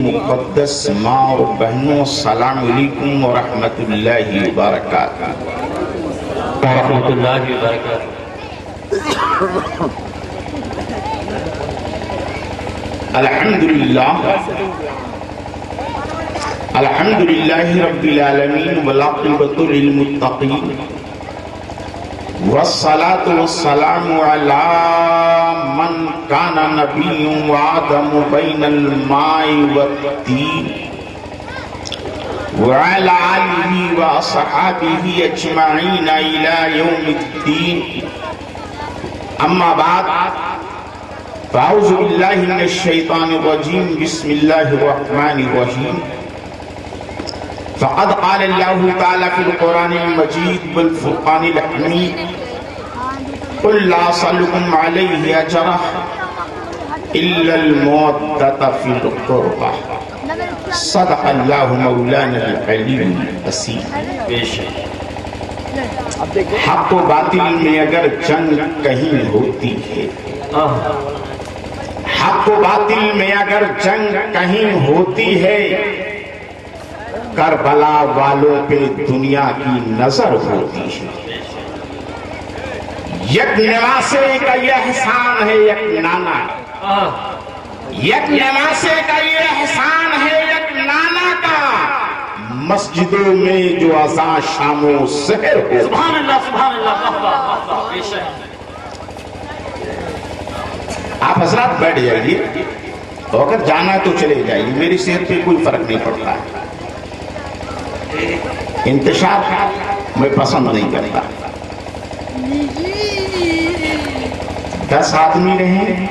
مقدس ماں اور بہنوں، السلام علیکم ورحمۃ اللہ وبرکاتہ۔ ورحمۃ اللہ وبرکاتہ۔ الحمد للہ رب العالمین والعاقبۃ للمتقین والصلاة والسلام علی من کان نبی وآدم بین الماء والطین وعلى آلہ وأصحابہ اجمعین الی یوم الدین، اما بعد فاعوذ باللہ من الشیطان الرجیم، بسم اللہ الرحمن الرحیم۔ فقد قال اللہ تعالی فی القرآن المجید والفرقان الحمید، قل لا أسألكم عليه أجرا إلا المودة في القربى، صدق اللہ مولانا العلی العظیم۔ حق و باطل میں اگر جنگ کہیں ہوتی ہے، حق و باطل میں اگر جنگ کہیں ہوتی ہے، کربلا والوں پہ دنیا کی نظر ہوتی ہے۔ یک نواسے کا یہ احسان ہے یک نانا، یک نواسے کا یہ احسان ہے یک نانا کا، مسجدوں میں جو اذان شام و سحر ہو۔ سبحان اللہ سبحان اللہ۔ آپ حضرات بیٹھ جائیے، اگر جانا ہے تو چلے جائیے، میری صحت پہ کوئی فرق نہیں پڑتا ہے۔ انتشار میں پسند نہیں کرتا۔ 10 آدمی رہیں،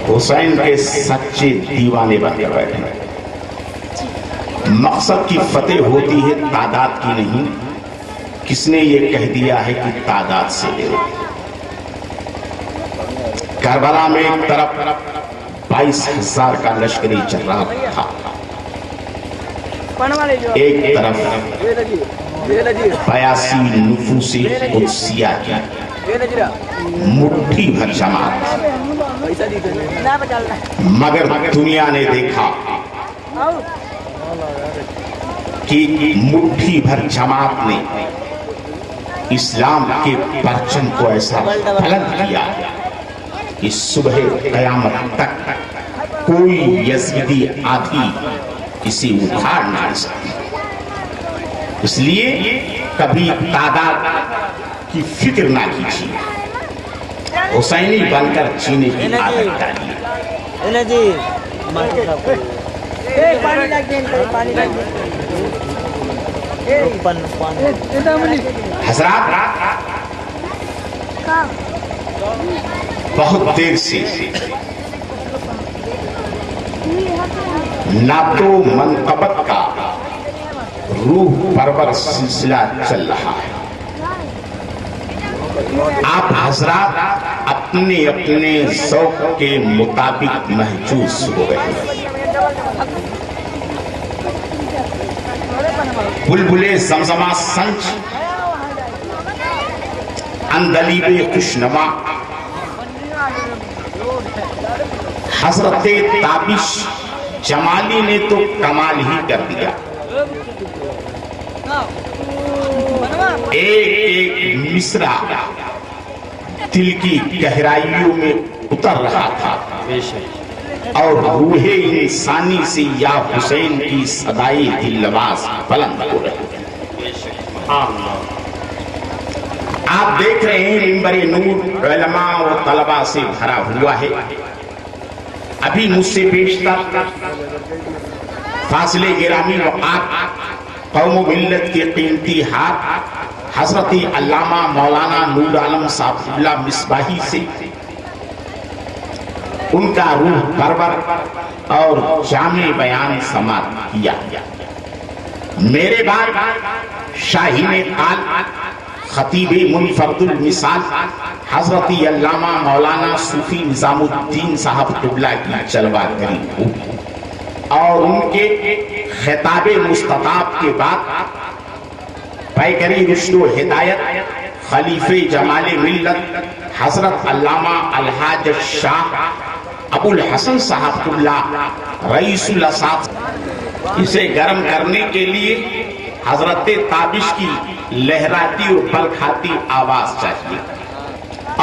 حسین کے سچے دیوانے بن کر بیٹھے۔ مقصد کی فتح ہوتی ہے تعداد کی نہیں، کس نے یہ کہہ دیا ہے کہ تعداد سے لے۔ کربلا میں ایک طرف 22,000 کا لشکری جراب تھا، ایک طرف 82 نفوس قدسیہ کی مٹھی بھر جماعت، مگر دنیا نے دیکھا کہ مٹھی بھر جماعت نے اسلام کے پرچم کو ایسا بلند کیا کہ صبح قیامت تک کوئی یزیدی آدھی کسی اکھاڑ نہ سکتی۔ اس لیے کبھی تعداد کی فکر نہ کیجیے، حسینی بن کر جینے کی عادت ڈالیے۔ حضرات، بہت دیر سے نعت و منقبت کا روح پرور سلسلہ چل رہا ہے۔ آپ حضرات اپنے اپنے ذوق کے مطابق محجوز ہو رہے ہیں۔ بلبل زمزمہ سنج، اندلیب خوشنما، حضرت تابش جمالی نے تو کمال ہی کر دیا۔ ایک ایک مصرع دل کی گہرائیوں میں اتر رہا تھا، اور روح انسانی سے یا حسین کی صدائے دل نواز بلند ہو رہی ہے۔ آپ دیکھ رہے ہیں منبر نور علماء و طلباء سے بھرا ہوا ہے۔ ابھی مجھ سے بیشتر فاصلے گرامی وقات قوم و ملت کے قیمتی ہاتھ حضرت علامہ مولانا نور عالم صاحب اللہ مصباحی سے ان کا روح پرور اور جامع بیان سماعت کیا۔ میرے بعد شاہین قال خطیب منفرد المثال حضرت علامہ مولانا صوفی نظام الدین صاحب قبلہ کی جلوہ گری ہوگی، اور ان کے خطاب مستطاب کے بعد پیکری رشد و ہدایت خلیفہ جمال ملت حضرت علامہ الحاج شاہ ابو الحسن صاحب اللہ رئیس الاساتذہ، اسے گرم کرنے کے لیے حضرت تابش کی لہراتی اور بلکھاتی آواز چاہیے،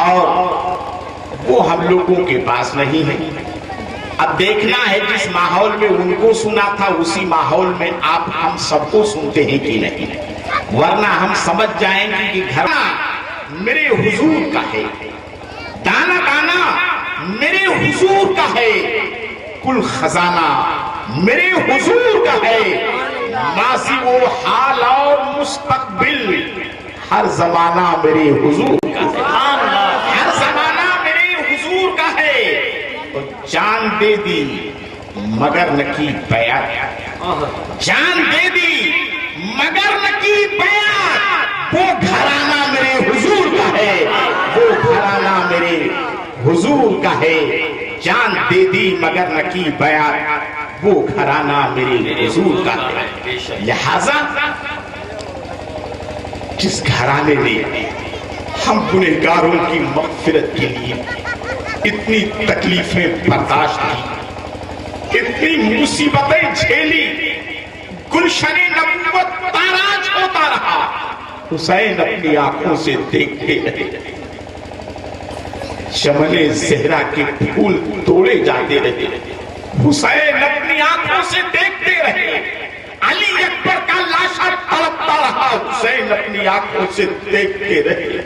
اور وہ ہم لوگوں کے پاس نہیں ہے۔ اب دیکھنا ہے جس ماحول میں ان کو سنا تھا اسی ماحول میں آپ ہم سب کو سنتے ہیں کہ نہیں، ورنہ ہم سمجھ جائیں گے کہ گھر میرے حضور کا ہے، دانا دانا میرے حضور کا ہے، کل خزانہ میرے حضور کا ہے، ماضی و حال اور مستقبل ہر زمانہ میرے حضور کا ہے، ہر زمانہ میرے حضور کا ہے۔ تو جان دے دی مگر نہ کی بیعت، جان دے دی مگر نہ کی بیعت، وہ گھرانہ میرے حضور کا ہے، وہ گھرانہ میرے حضور کا ہے، جان دے دی مگر نہ کی بیعت، وہ گھرانہ میرے حضور کا ہے۔ لہذا جس گھرانے نے ہم گنہگاروں کی مغفرت کے لیے اتنی تکلیفیں برداشت کی، اتنی مصیبتیں جھیلی، گلشن نبوت تاراج ہوتا رہا، حسین اپنی آنکھوں سے دیکھتے رہے، چمن زہرا کے پھول توڑے جاتے رہے، حسین اپنی آنکھوں سے دیکھتے رہے، علی اکبر کا لاشا تڑپتا رہا، حسین اپنی آنکھوں سے دیکھتے رہے،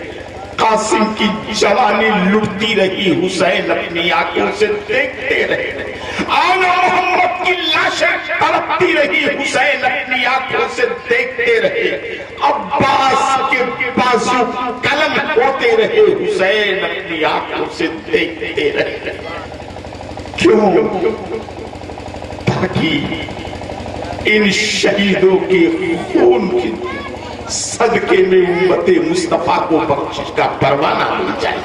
قاسم کی جوانی لٹتی رہی، حسین اپنی آنکھوں سے دیکھتے رہے، آنا محمد کی لاشیں تڑپتی رہی، حسین اپنی آنکھوں سے دیکھتے رہے، عباس کے بازو قلم ہوتے رہے، حسین اپنی آنکھوں سے دیکھتے رہے۔ کیوں؟ تاکہ ان شہیدوں کے خون کے صدقے میں امت مصطفیٰ کو بخشش کا پروانہ مل جائے۔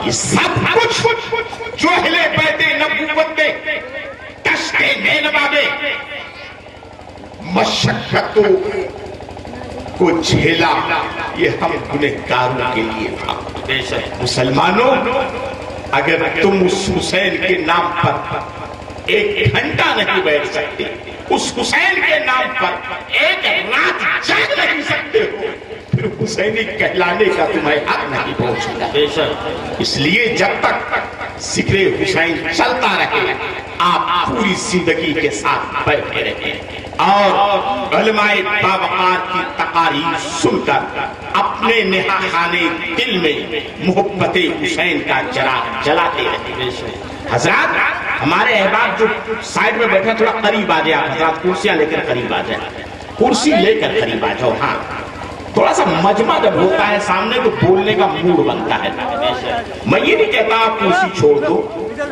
یہ سب کچھ جو اہل بیت نبوت نے کشتے نینوا میں مشقتوں کو جھیلا، یہ ہم گنہگاروں کے لیے تھا۔ مسلمانوں، اگر تم اس حسین کے نام پر ایک گھنٹہ نہیں بیٹھ سکتے، اس حسین کے نام پر ایک رات جاگ نہیں سکتے ہو، پھر حسینی کہلانے کا تمہیں حق نہیں پہنچتا۔ اس لیے جب تک ذکر حسین چلتا رہے، آپ پوری زندگی کے ساتھ بیٹھے رہے اور علماء باوقار کی تقاریر سن کر اپنے نہا خانے دل میں محبت حسین کا چراغ جلاتے رہے۔ حضرات، ہمارے احباب جو سائیڈ میں بیٹھے تھوڑا قریب آ جائے، آپ حضرات کرسیاں لے کر قریب آ جائیں، کرسی لے کر قریب آ جاؤ۔ ہاں، تھوڑا سا مجمع جب ہوتا ہے سامنے تو بولنے کا موڈ بنتا ہے۔ میں یہ نہیں کہتا آپ کرسی چھوڑ دو،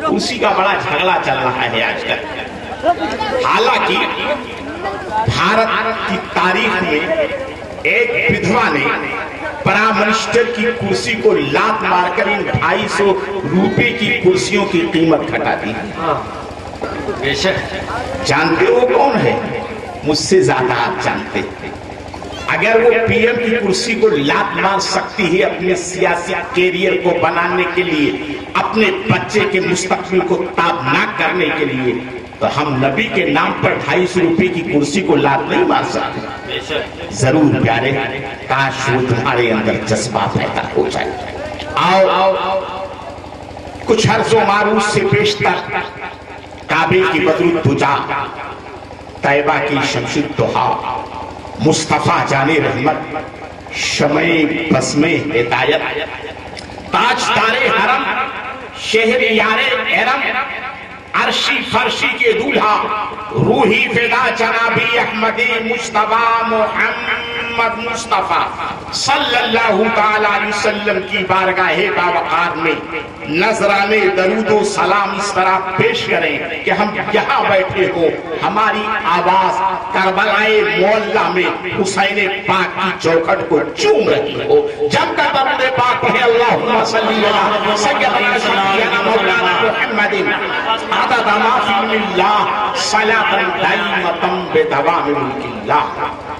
کرسی کا بڑا جھگڑا چل رہا ہے آج کل۔ حالانکہ بھارت کی تاریخ میں ایک بدھوا نے پرائم منسٹر کی کرسی کو لات مار کر ان 250 روپے کی کرسیوں کی قیمت گھٹا دی۔ جانتے ہو کون ہے؟ مجھ سے زیادہ آپ جانتے۔ اگر وہ پی ایم کی کرسی کو لات مار سکتی ہے اپنے سیاسی کیریئر کو بنانے کے لیے، اپنے بچے کے مستقبل کو تابناک کرنے کے لیے، تو ہم نبی کے نام پر 250 روپے کی کرسی کو لات نہیں مار سکتے۔ ضرور پیارے، کاش وہ تمہارے اندر جذبہ پیدا ہو جائے۔ آؤ کچھ عرض و معروض سے بیشتر کعبے کی بدر الدجا، طیبہ کی شمس الضحیٰ، مصطفیٰ جان رحمت، شمع بزم ہدایت، تاجدار حرم، شہر یار ارم، عرشی فرشی کے دولہا، روحی فدا جنابی احمدی مصطفیٰ محمد مصطفیٰ صلی اللہ تعالیٰ علیہ وسلم کی بارگاہ باوقار میں نذرانے درود و سلام اس طرح پیش کریں کہ ہم یہاں بیٹھے ہو، ہماری آواز کربلائے معلیٰ میں حسین پاک کی چوکھٹ کو چوم رہی ہو۔ جب کا درود پاک پڑھے اللہم صلی اللہ سیدنا سیدنا مولانا محمد عدد ما فی اللہ صلاة دائمة بدوام ملک اللہ۔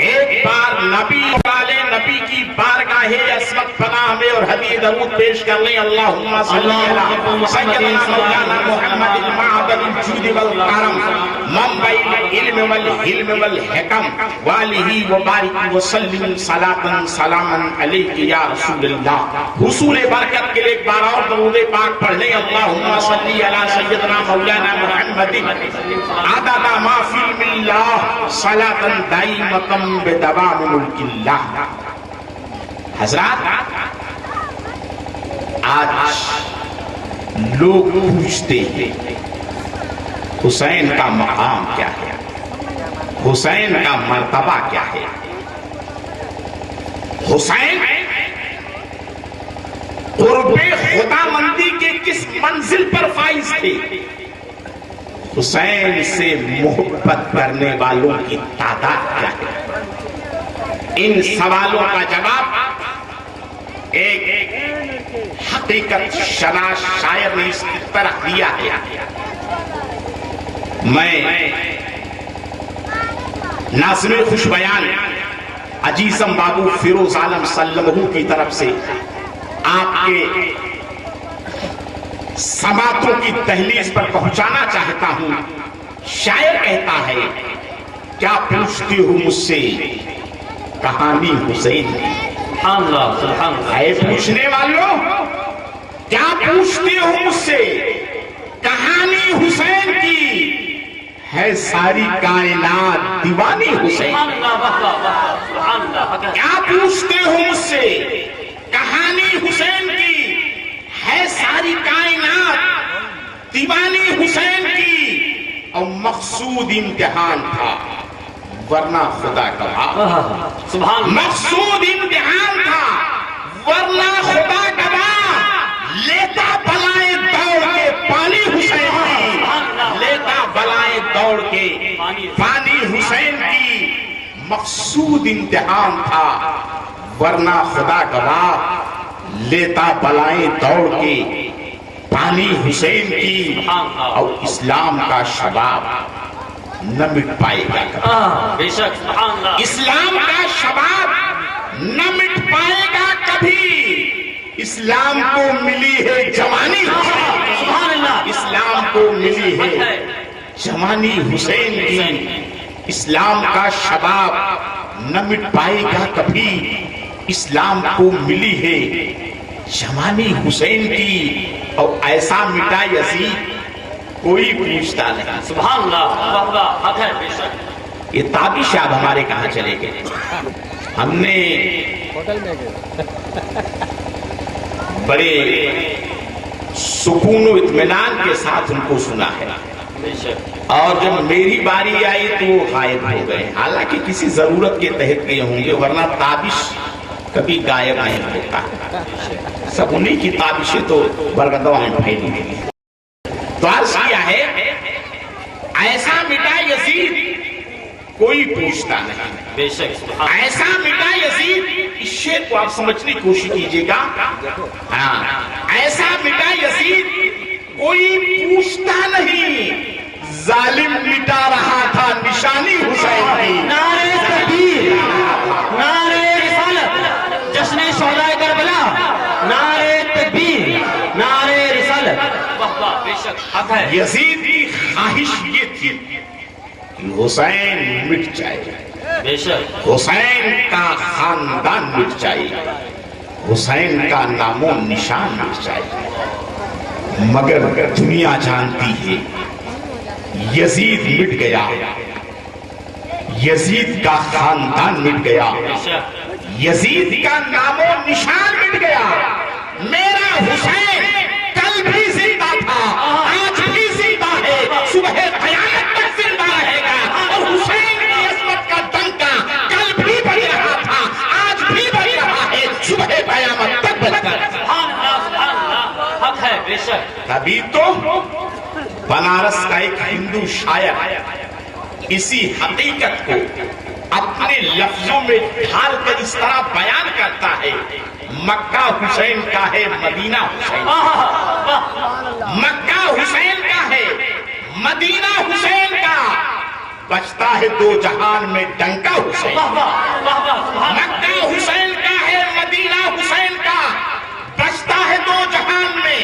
ایک بار نبی والے نبی کی بارگاہ عصمت پناہ میں اور حدیث درود پیش کر لیں اللہم صلی علی سیدنا مولانا محمد المعبد الجود والکرم منبع العلم والحلم والحکم والہ وبارک وسلم صلاۃ سلاما علیک یا رسول اللہ. حصول برکت کے لیے ایک بار اور درود پاک پڑھ لیں اللہم صلی علی سیدنا مولانا محمد عدد ما فی علم اللہ صلاۃ دائمۃ بدوام ملک اللہ. حضرات آج لوگ پوچھتے ہیں حسین کا مقام کیا ہے، حسین کا مرتبہ کیا ہے. حسین قرب خدا مندی کے کس منزل پر فائز تھے؟ حسین سے محبت کرنے والوں کی تعداد کیا ہے؟ ان سوالوں کا جواب ایک حقیقت شناس شاعر نے اس کی طرح دیا ہے. میں ناظم خوش بیان عزیزم بابو فیروز عالم سلمہ کی طرف سے آپ کے سماعتوں کی دہلیز پر پہنچانا چاہتا ہوں. شاعر کہتا ہے کیا پوچھتے ہو مجھ سے کہانی حسین کی. سبحان اللہ سبحان اللہ. اے پوچھنے والوں کیا پوچھتے ہو مجھ سے کہانی حسین کی ہے ساری کائنات دیوانی حسین. سبحان اللہ سبحان اللہ. کیا پوچھتے ہو مجھ سے کہانی حسین کی ہے ساری کائنات دیوانی حسین کی اور مقصود امتحان تھا ورنہ خدا گواہ. سبحان اللہ. مقصود امتحان تھا ورنہ خدا گواہ. لیتا بلائیں دوڑ کے پانی حسین کی، لیتا بلائیں دوڑ کے پانی حسین کی. مقصود امتحان تھا ورنہ خدا گواہ. لیتا بلائیں دوڑ کے پانی حسین کی اور اسلام کا شباب نہ مٹ پائے گا. بے شک سبحان اللہ. اسلام کا شباب نہ مٹ پائے گا کبھی. اسلام کو ملی ہے جوانی سبحان اللہ. اسلام کو ملی ہے جوانی حسین کی. اسلام کا شباب نہ مٹ پائے گا کبھی. اسلام کو ملی ہے جوانی حسین کی اور ایسا مٹا یزید کوئی پوچھتا نہیں. سبحان اللہ. حق ہے بے شک. یہ تابش آپ ہمارے کہاں چلے گئے؟ ہم نے بڑے سکون و اطمینان کے ساتھ ان کو سنا ہے بے شک. اور جب میری باری آئی تو وہ غائب ہو گئے. حالانکہ کسی ضرورت کے تحت گئے ہوں گے ورنہ تابش کبھی غائب نہیں ہوتا. سب انہیں کی تابشیں تو برگدوں میں پھیلی گئی. تو عرض کیا ہے ایسا مٹا یزید کوئی پوچھتا نہیں. بے شک سبحان. ایسا مٹا یزید. اس شعر کو آپ سمجھنے کی کوشش کیجیے گا. ہاں ایسا مٹا یزید کوئی پوچھتا نہیں. ظالم مٹا رہا تھا نشانی حسین کی. نعرے تکبیر، نعرے رسالت، جشن شہدائے کربلا، نعرے تکبیر، نعرے رسالت. بے شک حق ہے. یزید کی خواہش یہ تھی کہ حسین مٹ جائے، بے شک. حسین کا خاندان مٹ جائے، حسین کا نام و نشان مٹ جائے. مگر دنیا جانتی ہے یزید مٹ گیا، یزید کا خاندان مٹ گیا، یزید کا نام و نشان مٹ گیا. میرا حسین کل بھی زندہ تھا، آج بھی زندہ ہے، صبح قیامت تک زندہ رہے گا. اور حسین کی عظمت کا ڈنکا کل بھی بج رہا تھا، آج بھی بج رہا ہے، صبح قیامت تک بجتا ہے. سبحان اللہ سبحان اللہ. حق ہے بے شک. تبھی تو بنارس کا ایک ہندو شاعر اسی حقیقت کو اپنے لفظوں میں ڈھال کر اس طرح بیان کرتا ہے. مکہ حسین کا ہے، مدینہ حسین، مکہ حسین کا ہے، مدینہ حسین کا. بچتا ہے دو جہان میں ڈنکا حسین واہ واہ واہ واہ سبحان اللہ مکہ حسین کا ہے مدینہ حسین کا بچتا ہے دو جہان میں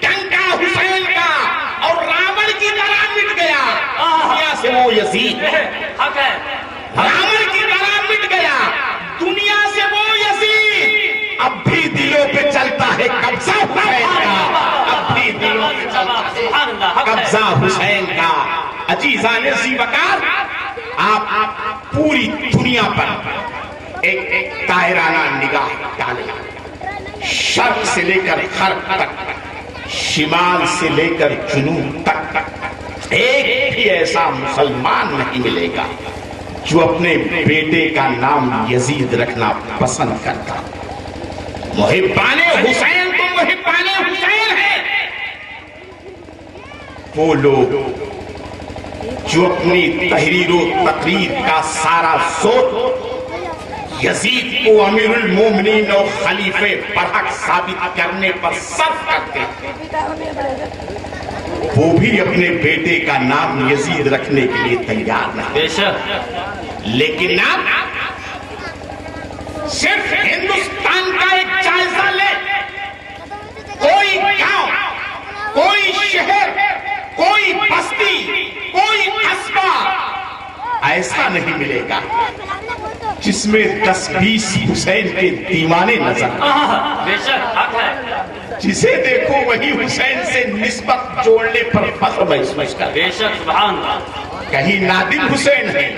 ڈنکا حسین کا اور راون کی طرح مٹ گیا دنیا سے وہ یزید حق ہے راون کی طرح مٹ گیا دنیا سے وہ یزید اب بھی دلوں پہ چلتا ہے قبضہ حسین کا اب بھی دلوں پہ چلتا ہے سبحان اللہ حق ہے قبضہ حسین کا عزیزان ذی وقار آپ پوری دنیا پر ایک دائرانہ نگاہ ڈالیں شرق سے لے کر غرب تک شمال سے لے کر جنوب تک ایک بھی ایسا مسلمان نہیں ملے گا جو اپنے بیٹے کا نام یزید رکھنا پسند کرتا محبان حسین تو محبان حسین ہے وہ لوگ جو اپنی تحریر و تقریر کا سارا زور یزید کو امیر المومنین اور خلیفہ برحق ثابت کرنے پر صرف کرتے ہیں وہ بھی اپنے بیٹے کا نام یزید رکھنے کے لیے تیار نہیں بے شک لیکن آپ صرف ہندوستان کا ایک جائزہ لے کوئی گاؤں کوئی شہر کوئی بستی کوئی قصبہ ایسا نہیں ملے گا جس میں 10-20 حسین کے دیوانے نظر بے شک حق ہے جسے دیکھو وہی حسین سے نسبت جوڑنے پر فخر محسوس کر بے شک سبحان اللہ کہیں نادر حسین ہے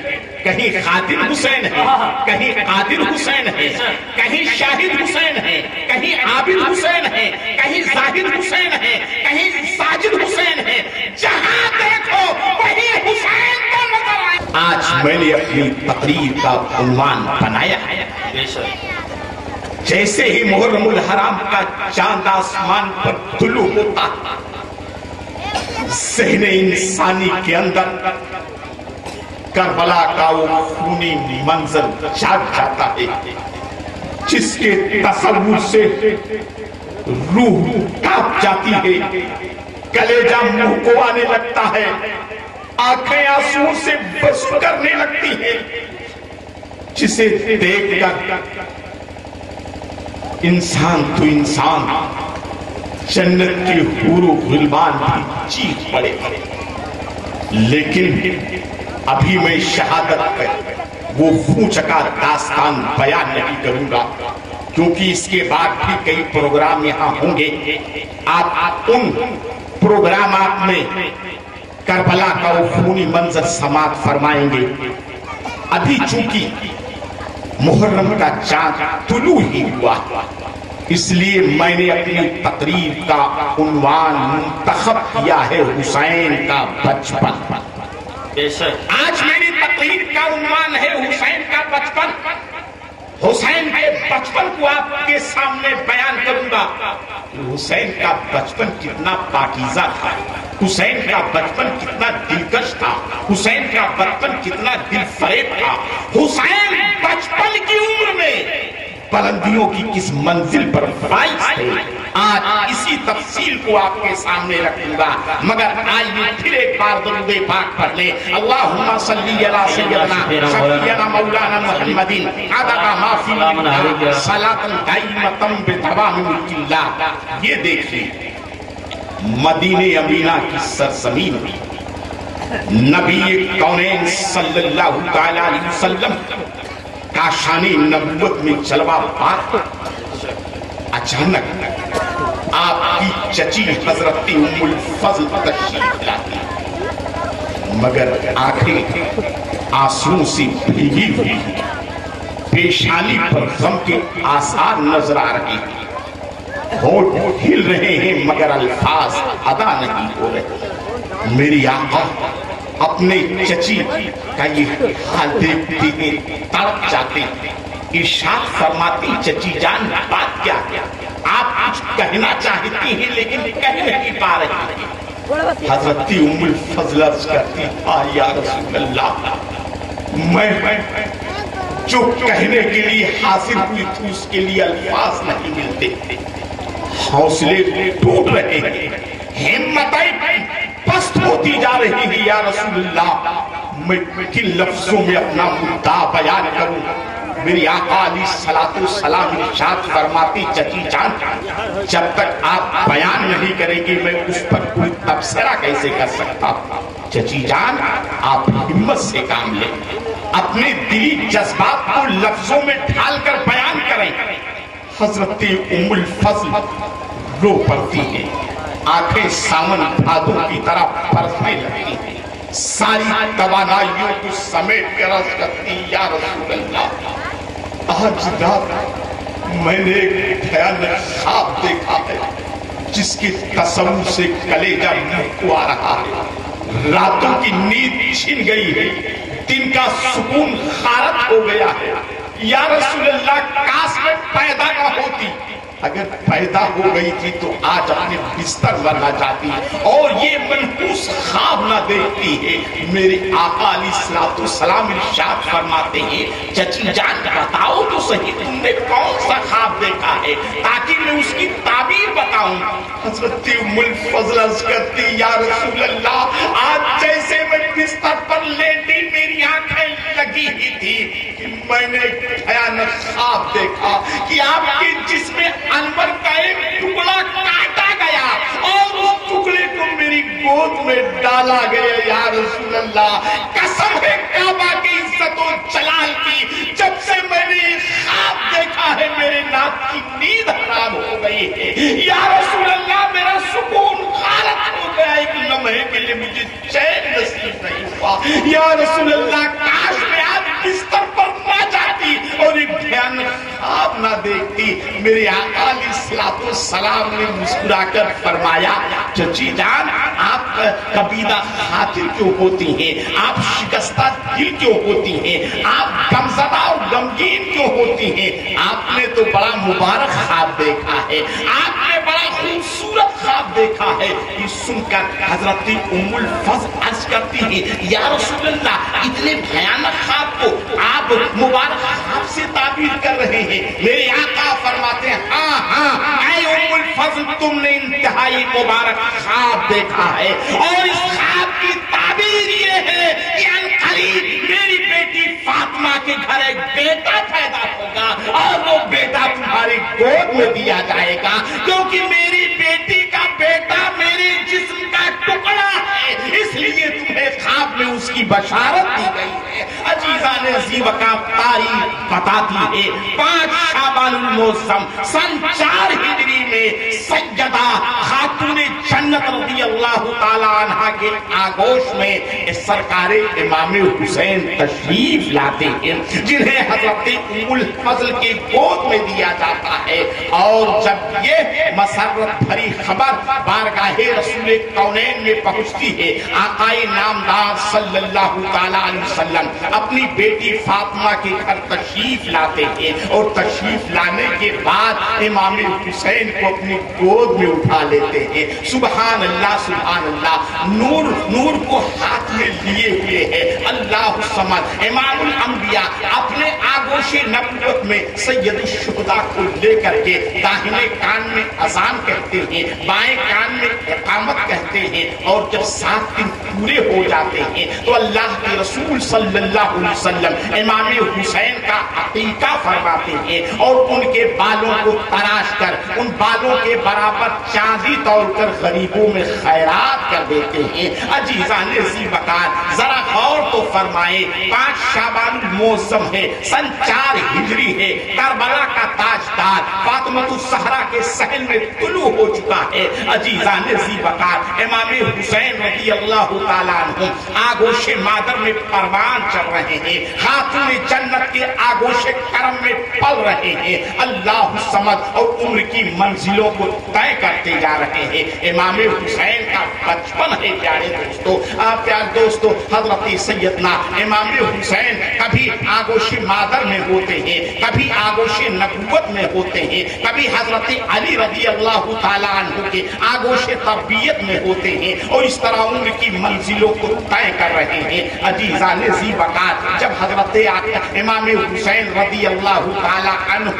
کہیں خادم حسین ہے کہیں قادر حسین ہے کہیں شاہد حسین ہے کہیں عابد حسین ہے کہیں زاہد حسین ہے کہیں ساجد حسین ہے جہاں دیکھو وہی حسین کو نظر آئے آج میں نے اپنی تقریر کا عنوان بنایا ہے بے شک جیسے ہی محرم الحرام کا چاند آسمان پر طلوع ہوتا ذہن انسانی کے اندر کربلا کا وہ خونی منظر جاگ جاتا ہے جس کے تصور سے روح کانپ جاتی ہے کلیجہ منہ کو آنے لگتا ہے آنکھیں آنسو سے بس کرنے لگتی ہیں جسے دیکھ کر انسان تو انسان جنت کے حور و غلمان بھی چیخ پڑے لیکن ابھی میں شہادت پہ وہ پوچھکا داستان بیان نہیں کروں گا کیونکہ اس کے بعد بھی کئی پروگرام یہاں ہوں گے آپ ان پروگرامات میں کربلا کا وہ خونی منظر سماعت فرمائیں گے ابھی چونکہ محرم کا چاند طلوع ہی ہوا اس لیے میں نے اپنی تقریر کا عنوان منتخب کیا ہے حسین کا بچپن بے شک آج میری تقریر کا عنوان ہے حسین کا بچپن حسین کے بچپن کو آپ کے سامنے بیان کروں گا حسین کا بچپن کتنا پاکیزہ تھا حسین کا بچپن کتنا دلکش تھا حسین کا بچپن کتنا دل فریب تھا حسین بچپن کی عمر میں بلندیوں کی کس منزل پر فائز تھے آج اسی تفصیل کو آپ کے سامنے رکھوں گا مگر آئیے پھر ایک بار درود پاک پڑھ لیں اللہم صلی علی سیدنا شفیعنا مولانا محمد عدد ما فی صلاۃ قائمۃ بتمام ملک اللہ یہ دیکھیے مدینہ امینہ کی سرزمین نبی کونین صلی اللہ تعالی علیہ وسلم کاشانی نبوت میں جلوہ بار اچانک آپ کی چچی حضرت ام الفضل تشریف لاتی مگر آنکھیں آنسو سے بھیگی ہوئی پیشانی پر غم کے آثار نظر آ رہے ہیں ہونٹ ہل رہے ہیں مگر الفاظ ادا نہیں ہو رہے میری آقا اپنے چچی کا یہ حال دیکھتی ہیں تڑپ جاتے ارشاد فرماتی چچی جان بات کیا آپ کچھ کہنا چاہتی ہیں لیکن کہہ نہیں پا رہی ہیں حضرت ام الفضل عرض کرتی یا رسول اللہ میں جو کہنے کے لیے حاضر ہوئی تھی اس کے لیے الفاظ نہیں ملتے حوصلے ٹوٹ رہے ہیں ہمتیں پست ہوتی جا رہی ہے یا رسول اللہ میں کن لفظوں میں اپنا مدعا بیان کروں؟ میری آقا علیہ الصلوۃ والسلام ارشاد فرماتی چچی جان جب تک آپ بیان نہیں کریں گے میں اس پر کوئی تبصرہ کیسے کر سکتا؟ چچی جان آپ ہمت سے کام لیں، اپنے دلی جذبات کو لفظوں میں ڈھال کر بیان کریں۔ حضرت ام الفضل رو پڑتی ہے، آنکھیں ساون بھادوں کی طرح برسنے لگتی ہیں، ساری توانائیوں کو سمیٹ کر عرض کرتی یا رسول اللہ آج رات میں نے ایک بھیانک خواب دیکھا ہے جس کی تصور سے کلیجہ منہ کو آ رہا ہے، راتوں کی نیند چھن گئی ہے، دن کا سکون غارت ہو گیا ہے۔ یا رسول اللہ کاش میں پیدا نہ ہوتی، اگر پیدا ہو گئی تھی تو آج اپنے بستر بننا چاہتی اور یہ منحوس خواب نہ دیکھتی ہے۔ میرے آقا علیہ الصلوۃ والسلام ارشاد فرماتے ہیں چچی جان بتاؤ تو صحیح تم نے کون سا خواب دیکھا ہے تاکہ میں اس کی تعبیر بتاؤں۔ حضرت ام الفضل عرض کرتی یا رسول اللہ آج جیسے میں بستر پر لیٹی میری آنکھیں لگی ہی تھی کہ میں نے ایک بھیانک خواب دیکھا کہ آپ کے جسم انور کا ایک ٹکڑا کاٹا گیا اور اس ٹکڑے کو میری گود میں ڈالا گیا۔ یا رسول اللہ قسم ہے کعبہ کی عزت و جلال کی جب سے میں نے خواب دیکھا ہے میرے ناک کی نیند حرام ہو گئی ہے۔ یا رسول اللہ میرا سکون غارت ہو گیا، ایک لمحے کے لیے مجھے چین نصیب نہیں ہوا۔ یا رسول اللہ کاش میں آج بستر پر نہ جاتی اور ایک بھیانک خواب نہ دیکھتی۔ میرے آقا علیہ الصلوۃ والسلام نے مسکرا کر فرمایا چچی جان آپ کبیدہ خاطر کیوں ہوتی ہیں، آپ شکستہ دل کیوں ہوتی ہیں، آپ غمزدہ اور غمگین کیوں ہوتی ہیں؟ آپ نے تو بڑا مبارک خواب دیکھا ہے، آپ نے بڑا خوبصورت خواب دیکھا ہے۔ یہ سن کر حضرت ام الفضل عرض کرتی ہے یا رسول اللہ اتنے بھیانک خواب کو آپ مبارک خواب سے تعبیر کر رہے ہیں؟ میرے آقا فرماتے ہیں ہاں اے ام الفضل تم نے انتہائی مبارک خواب دیکھا ہے اور اس خواب کی تعبیر یہ ہے کہ عنقریب میری بیٹی فاطمہ کے گھر ایک بیٹا پیدا ہوگا اور وہ بیٹا تمہاری گود میں دیا جائے گا کیونکہ میری بیٹی کا بیٹا میرے جسم کا ٹکڑا ہے، اس لیے تمہیں خواب میں اس کی بشارت دی گئی ہے۔ عزیزان عزیز کا تاریخ بتاتی ہے 5 شعبان الموسم سن 4 ہجری میں سیدہ خاتون جنت رضی اللہ تعالی عنہ کے آغوش میں سرکار امام حسین تشریف لاتے ہیں جنہیں حضرت ام الفضل کی گود میں دیا جاتا ہے۔ اور جب یہ مسرت بھری خبر بارگاہ رسول کونین میں پہنچتی ہے آقا نامدار صلی اللہ تعالی علیہ وسلم اپنی بیٹی فاطمہ کے گھر تشریف لاتے ہیں اور تشریف لانے کے بعد امام حسین کو اپنی گود میں اٹھا لیتے ہیں۔ سبحان اللہ سبحان اللہ، نور کو ہاتھ میں لیے ہوئے ہے اللہ الصمد امام الانبیاء اپنے آغوش نبوت میں سید الشہداء کو لے کر کے داہنے کان میں اذان کہتے ہیں، بائیں کان میں اقامت کہتے ہیں اور جب 7 دن پورے ہو جاتے ہیں تو اللہ کے رسول صلی اللہ علیہ وسلم امام حسین کا عقیقہ فرماتے ہیں اور ان کے بالوں کو تراش کر ان بالوں کے برابر چاندی توڑ کر غریبوں میں خیرات کر دیتے ہیں۔ عزیزان ذی وقار ذرا غور تو فرمائے 5 شعبان الموسم ہے سن 4 ہجری ہے، کربلا کا تاجدار فاطمہ الزہرا کے صحن میں طلوع ہو چکا ہے۔ عزیزان ذی وقار امام حسین رضی اللہ تعالیٰ عنہ آغوش مادر میں پروان چل رہے ہیں، خاتون جنت کے آغوش کرم میں پل رہے ہیں، اللہ الصمد اور عمر کی منزلوں کو طے کرتے جا رہے ہیں۔ امام حسین کا بچپن ہے پیارے دوستو، دوستو حضرت سیدنا امام حسین کبھی آغوش مادر میں ہوتے ہیں، کبھی آغوش نبوت میں ہوتے ہیں، کبھی حضرت علی رضی اللہ تعالیٰ عنہ کے آغوش تربیت تربیت میں ہوتے ہیں اور اس طرح عمر کی منزلوں کو طے کر رہے ہیں۔ عزیزان ذی وقار، جب حضرت امام حسین رضی اللہ تعالی عنہ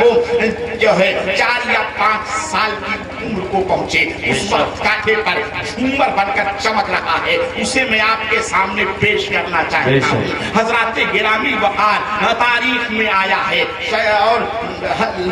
جو ہے 4 یا 5 سال کی عمر کو پہنچے، اس وقت کاٹھے پر جھومر بن کر چمک رہا ہے، اسے میں آپ کے سامنے پیش کرنا چاہتا ہوں۔ حضرات گرامی وقار، تاریخ میں آیا ہے اور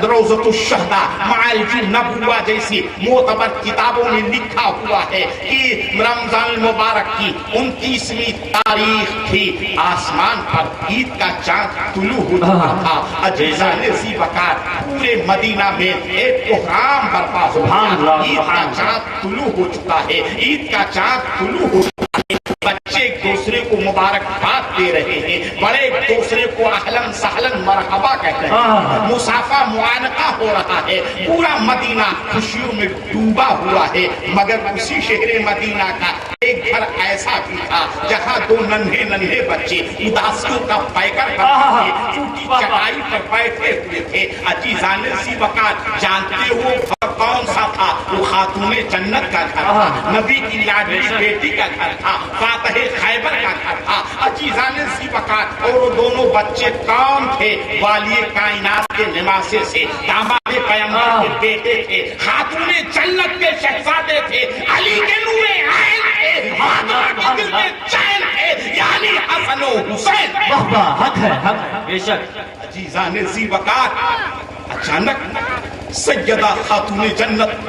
روضۃ الشہداء، معارج النبوہ جیسی معتبر کتابوں میں لکھا ہوا ہے کہ رمضان المبارک کی 29ویں تاریخ تھی، آسمان پر عید کا چاند طلوع ہو چکا تھا۔ عزیزان ذی وقار، پورے مدینہ میں ایک بحران برپا ہو گیا، عید کا چاند طلوع ہو چکا ہے، عید کا چاند طلوع ہو چکا ہے، بچے ایک دوسرے کو مبارکباد دے رہے ہیں، بڑے ایک دوسرے کو اہلاً سہلاً مرحبا کہتے ہیں، مصافحہ معانقہ ہو رہا ہے، پورا مدینہ خوشیوں میں ڈوبا ہوا ہے۔ مگر اسی شہر مدینہ کا ایک گھر ایسا بھی تھا جہاں 2 ننھے بچے اداسیوں کا پیکر کرتے تھے، ٹوٹی چٹائی پر بیٹھے ہوئے تھے۔ عزیزان ذی وقار، جانتے ہو کون سا تھا؟ وہ خاتون جنت کا گھر تھا، نبی کی لاڈلی بیٹی کا گھر تھا، فاتح خیبر کا گھر تھا۔ عزیزان ذی وقار، اور وہ دونوں بچے کون تھے؟ والی کائنات کے نواسے سے، داماد پیغمبر کے بیٹے تھے، خاتون جنت کے شہزادے تھے، علی کے نور عین تھے، فاطمہ کے دل میں چین ہے، یعنی حسن و حسین۔ حق ہے، حق ہے، بے شک۔ عزیزان ذی وقار، اچانک سیدہ خاتون جنت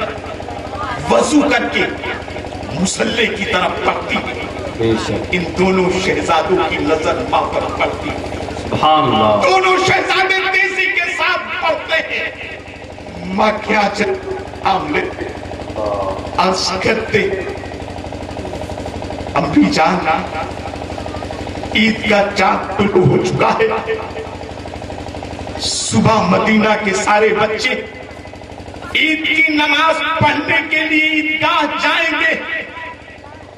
وضو کر کے مصلی کی طرف بڑھتی، ان دونوں شہزادوں کی نظر ماں پر پڑتی، سبحان اللہ، دونوں شہزادے تیزی کے ساتھ پڑھتے ہیں۔ ماں کیا آمنے عرض کرتے، امی جان، عید کا چاند طلوع ہو چکا ہے، صبح مدینہ کے سارے بچے عید کی نماز پڑھنے کے لیے عیدگاہ جائیں گے،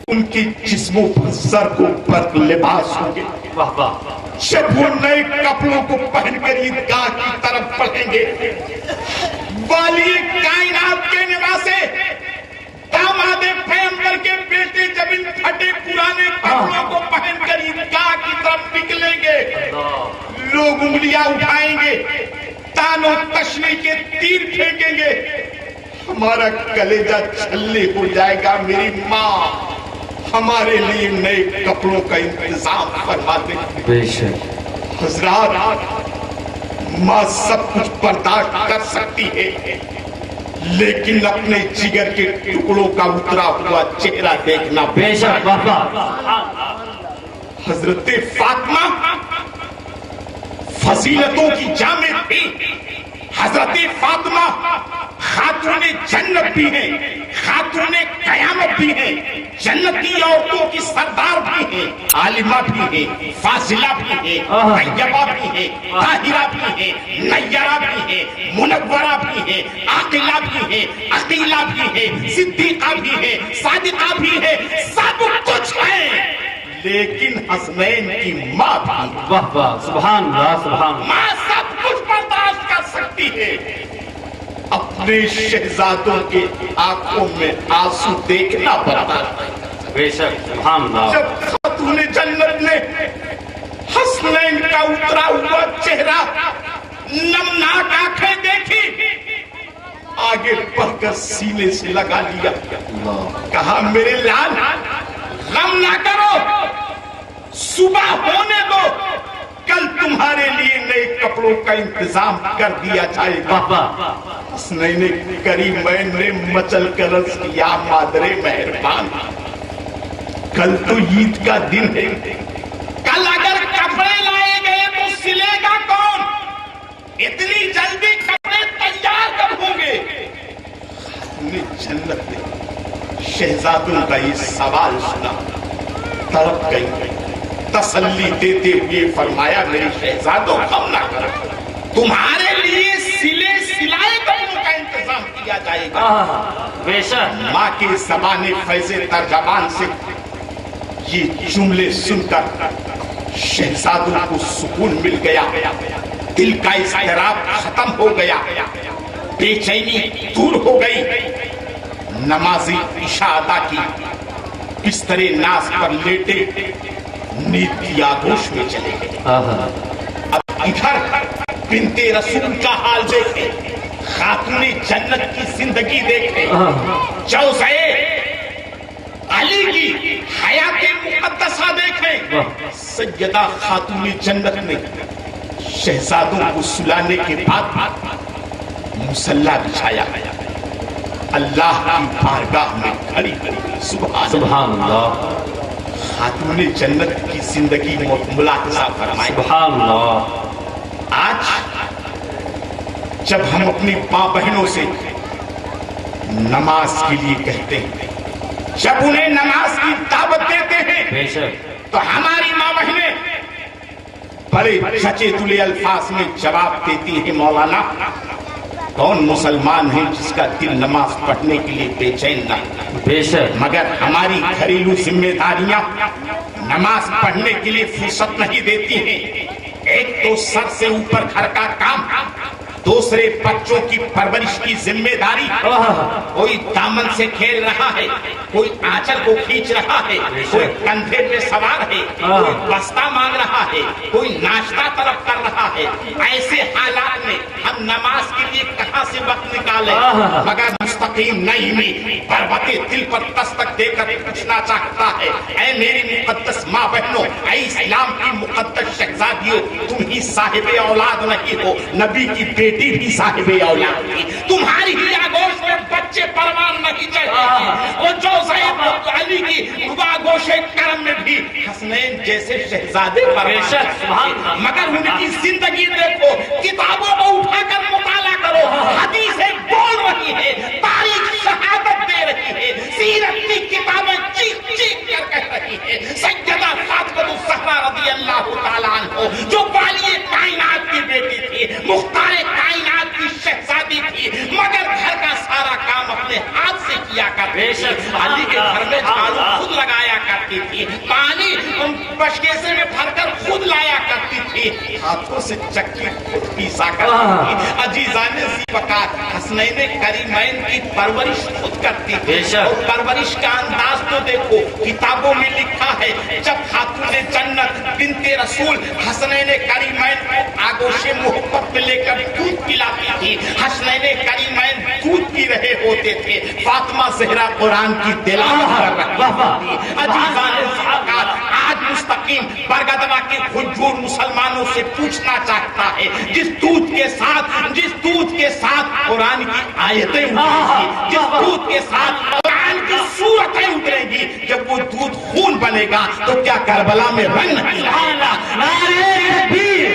ان کے جسموں پر زرق و برق لباس ہوں گے، جب وہ نئے کپڑوں کو پہن کر عیدگاہ کی طرف بڑھیں گے، والی کائنات کے نواسے، داماد پیغمبر کے بیٹے جب ان پھٹے پرانے کپڑوں کو پہن کر عیدگاہ کی طرف نکلیں گے، لوگ انگلیاں اٹھائیں گے، تان و تشنی کے تیر پھینکیں گے، ہمارا کلیجہ چھلے ہو جائے گا۔ میری ماں ہمارے لیے نئے کپڑوں کا انتظام فرما دے۔ بے شک حضرات، ماں سب کچھ برداشت کر سکتی ہے، لیکن اپنے جگر کے ٹکڑوں کا اترا ہوا چہرہ دیکھنا بے شک بابا۔ حضرت فاطمہ فضیلتوں کی جامع تھی، حضرت فاطمہ خاتون جنت بھی ہیں، خاتون قیامت بھی ہیں، جنتی عورتوں کی سردار بھی ہیں، عالمہ بھی ہیں، فاضلہ بھی ہیں، طیبہ بھی ہیں، طاہرہ بھی ہیں، نیرہ بھی ہیں، منورہ بھی ہیں، عاقلہ بھی ہیں، عقیلہ بھی ہیں، صدیقہ بھی ہیں، صادقہ بھی ہیں، سب کچھ ہیں، لیکن حسنین کی ماں بھی، واہ واہ، سبحان اللہ، سبحان اللہ، ماں سب کچھ برداشت کر سکتی ہے، اپنے شہزادوں کے آنکھوں میں آنسو دیکھنا پڑتا ہے۔ بے شک، سبحان اللہ۔ جب خاتون جنت نے حسنین کا اترا ہوا چہرہ، نمناک آنکھیں دیکھی، آگے بڑھ کر سینے سے لگا لیا، کہا میرے لال غم نہ کرو، صبح ہونے دو، کل تمہارے لیے نئے کپڑوں کا انتظام کر دیا جائے گا۔ حسنین کریمین نے مچل کر عرض کیا، مادر مہربان، کل تو عید کا دن ہے، کل اگر کپڑے لائے گئے تو سلے گا کون؟ اتنی جلدی کپڑے تیار کب ہوں گے؟ جنت نے شہزادوں کا یہ سوال سنا، تڑپ گئی، تسلی دیتے ہوئے فرمایا، میری شہزادوں غم نہ کرو، تمہارے لیے سلے سلائے کپڑوں کا انتظام کیا جائے گا۔ بے شک، ماں کے زبان فیض ترجمان سے یہ جملے سن کر شہزادوں کو سکون مل گیا، دل کا اضطراب ختم ہو گیا، بے چینی دور ہو گئی۔ نمازی عشاء ادا کی، بستر ناز پر لیٹے نیند کی آغوش میں چلے گئے۔ اب ادھر بنت رسول کا حال دیکھیں، خاتون جنت کی زندگی دیکھیں، جوزے علی کی حیات مقدسہ دیکھیں۔ سیدہ خاتون جنت نے شہزادوں کو سلانے کے بعد مصلی بچھایا، اللہ کی بارگاہ میں کھڑی سبحان اللہ، خاتون جنت کی زندگی ملاحظہ فرمائے۔ سبحان اللہ۔ آج جب ہم اپنی ماں بہنوں سے نماز کے لیے کہتے ہیں، جب انہیں نماز کی دعوت دیتے ہیں، بے شک تو ہماری ماں بہنیں بڑے چچے دلے الفاظ میں جواب دیتی ہیں، مولانا کون مسلمان ہے جس کا دل نماز پڑھنے کے لیے بے چین نہ ہو؟ بے شک، مگر ہماری گھریلو ذمہ داریاں نماز پڑھنے کے لیے فرصت نہیں دیتی ہیں۔ ایک تو سر سے اوپر گھر کا کام، دوسرے بچوں کی پرورش کی ذمہ داری، کوئی دامن سے کھیل رہا ہے، کوئی آنچل کو کھینچ رہا ہے، کوئی کندھے پہ سوار ہے، کوئی بستہ مانگ رہا ہے، کوئی ناشتہ طلب کر رہا ہے۔ ایسے حالات میں ہم نماز کے لیے کہاں سے وقت نکالیں؟ مگر مستقیم نہیں میں بربتے دل پر دستک دے کر پوچھنا چاہتا ہے، اے میری مقدس ماں بہنوں، اے اسلام کی مقدس شہزادیوں، تم ہی صاحب اولاد نہیں ہو، نبی کی بیٹی بھی صاحب اولاد تھی، تمہاری ہی آگوش میں بچے پروان نہیں چاہتے، اور جو زید علی کی آگوش کرم میں بھی حسنین جیسے شہزادے پروان، مگر ان کی زندگی دیکھو، کتابوں کو اٹھا کر مطالعہ کرو، حدیثیں بول رہی ہے، تاریخ شہادت دے رہی ہے، سیرت کی کتابیں چیخ چیخ کر کہہ رہی ہے، سیدہ فاطمہ الزہرا رضی اللہ تعالیٰ عنہ جو والی کائنات کی بیٹی تھی، مختار کائنات کی شہزادی تھی، مگر گھر کا سارا کام اپنے ہاتھ سے کیا کرتی تھی، علی کے گھر میں جھاڑو خود لگایا کرتی تھی، پانی بشکیسے میں بھر کر خود لایا کرتی تھی، ہاتھوں سے چکی خود پیسا کرتی تھی، عزیزان ذیوقار حسنین کریمین کی پرورش خود کرتی تھی، اور پرورش کا انداز تو دیکھو، کتابوں میں لکھا ہے جب خاتون جنت بنت رسول حسنین کریمین کو آگوش محبت میں لے کر دودھ پلاتی تھی، حسنین کریمین دودھ پی رہے ہوتے تھے، فاطمہ زہرا قرآن کی تلاوت کر رہی تھی۔ عزیزان ذیوقار آج مستقیم برگدوا کے حجور مسلمانوں سے پوچھنا چاہتا ہے، جس دودھ کے ساتھ قرآن کی آیتیں اتریں گی، جس دودھ کے ساتھ قرآن کی سورتیں اتریں گی، جب وہ دودھ خون بنے گا تو کیا کربلا میں رنگ نہیں لائے گا؟ نعرہ تکبیر،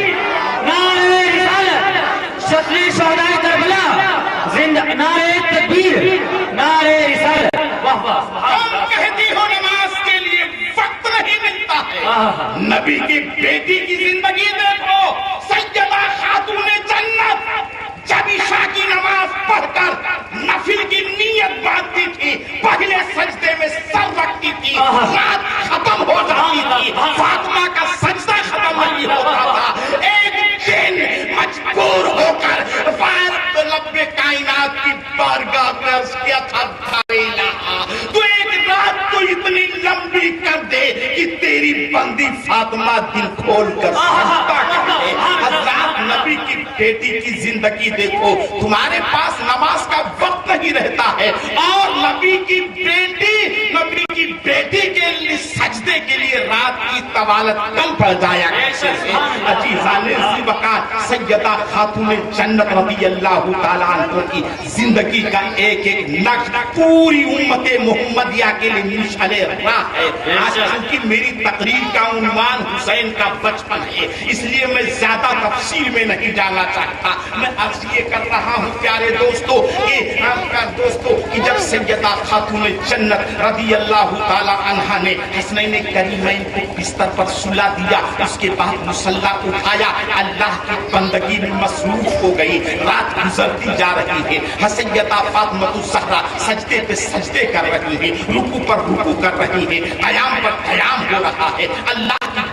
نعرہ رسالت، شتری شہدائے کربلا زندہ، نعرہ تکبیر، نعرہ رسالت۔ ہم کہتی ہو نماز کے لیے وقت نہیں ملتا ہے، نبی کی بیٹی کی زندگی دیکھو، سیدہ خاتون جنت جب عشاء کی نماز پڑھ کر نفل کی نیت باندھتی تھی، پہلے سجدے میں سر رکھتی تھی، رات ختم ہو جاتی تھی، فاطمہ کا سجدہ ختم نہیں ہوتا تھا، ایک دن مجبور ہو کر فارغ رب کائنات کی بارگاہ میں عرض کیا تھا، تو ایک رات تو اتنی لمبی کر دے کہ تیری بندی فاطمہ دل کھول کر سجدہ کرے۔ حضرات نبی کی بیٹی کی زندگی دیکھو، تمہارے پاس نماز کا وقت نہیں رہتا ہے، اور نبی کی بیٹی کے لیے سجدے کے لیے رات کی طوالت کم پڑ جایا کرتے تھے۔ عزیزان ذیوقار سیدہ خاتون جنت رضی اللہ تعالیٰ عنہ کی زندگی کا ایک ایک نقش پوری امت محمدیہ کے لیے مشعل راہ ہے۔ آج چونکہ میری تقریر کا عنوان حسین کا بچپن ہے، اس لیے میں زیادہ تفصیل میں نہیں جانا چاہتا، میں عرض یہ کر رہا ہوں پیارے دوستو کہ جب سیدہ خاتون جنت رضی اللہ تعالیٰ عنہ نے حسنین کریمین کو بستر پر سلا دیا، اس کے بعد مصلی اٹھایا، اللہ کی بندگی میں مصروف ہو گئی، رات گزرتی جا رہی ہے، سیدہ فاطمہ الزہرا سجدے پہ سجدے کر رہی ہے، رکوع پر رکوع کر رہی ہے، قیام پر قیام ہو رہا ہے، اللہ کی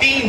3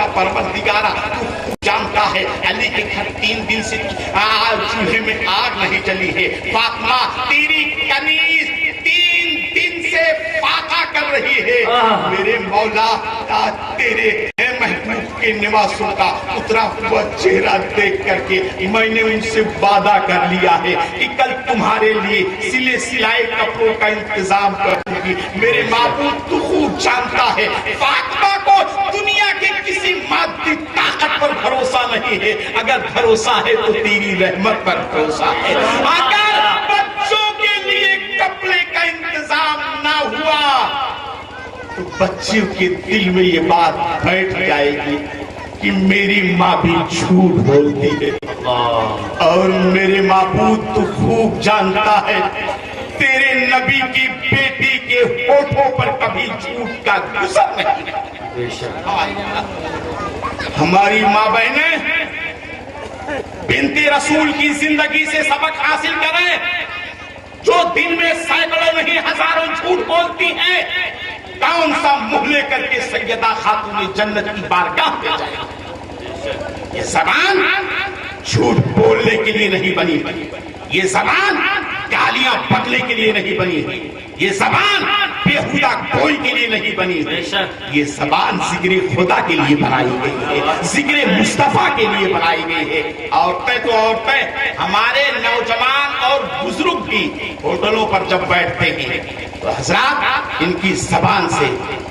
یا پروردگارا تو جانتا ہے علی کے گھر 3 دن سے چولہے میں آگ نہیں جلی ہے، فاطمہ تیری کنیز 3 دن سے فاقہ کر رہی ہے، میرے مولا تیرے محبوب کے نواسوں کا اترا ہوا چہرہ دیکھ کر کے میں نے ان سے وعدہ کر لیا ہے کہ کل تمہارے لیے سلے سلائے کپڑوں کا انتظام کروں گی۔ میرے معبود تو خوب جانتا ہے فاطمہ کو دنیا کے کسی مادی طاقت پر بھروسہ نہیں ہے، اگر بھروسہ ہے تو تیری رحمت پر بھروسہ ہے۔ اگر بچوں کے لیے کپڑے کا انتظام نہ ہوا تو بچیوں کے دل میں یہ بات بیٹھ جائے گی کہ میری ماں بھی جھوٹ بولتی ہے، اور میرے معبود تو خوب جانتا ہے تیرے نبی کی بیٹی کے ہونٹوں پر کبھی جھوٹ کا گزر نہیں۔ ہماری ماں بہنیں بنت رسول کی زندگی سے سبق حاصل کریں، جو دن میں سینکڑوں نہیں ہزاروں جھوٹ بولتی ہیں، کون سا منہ لے کر کے سیدہ خاتون جنت کی بارگاہ میں جائے۔ یہ زبان جھوٹ بولنے کے لیے نہیں بنی، یہ زبان گالیاں بکنے کے لیے نہیں بنی، یہ زبان بےہودہ گوئی کے لیے نہیں بنی، یہ زبان ذکر خدا کے لیے بنائی گئی ہے، ذکر مصطفیٰ کے لیے بنائی گئی ہے۔ عورتیں تو عورتیں، ہمارے نوجوان اور بزرگ بھی ہوٹلوں پر جب بیٹھتے ہیں تو حضرات ان کی زبان سے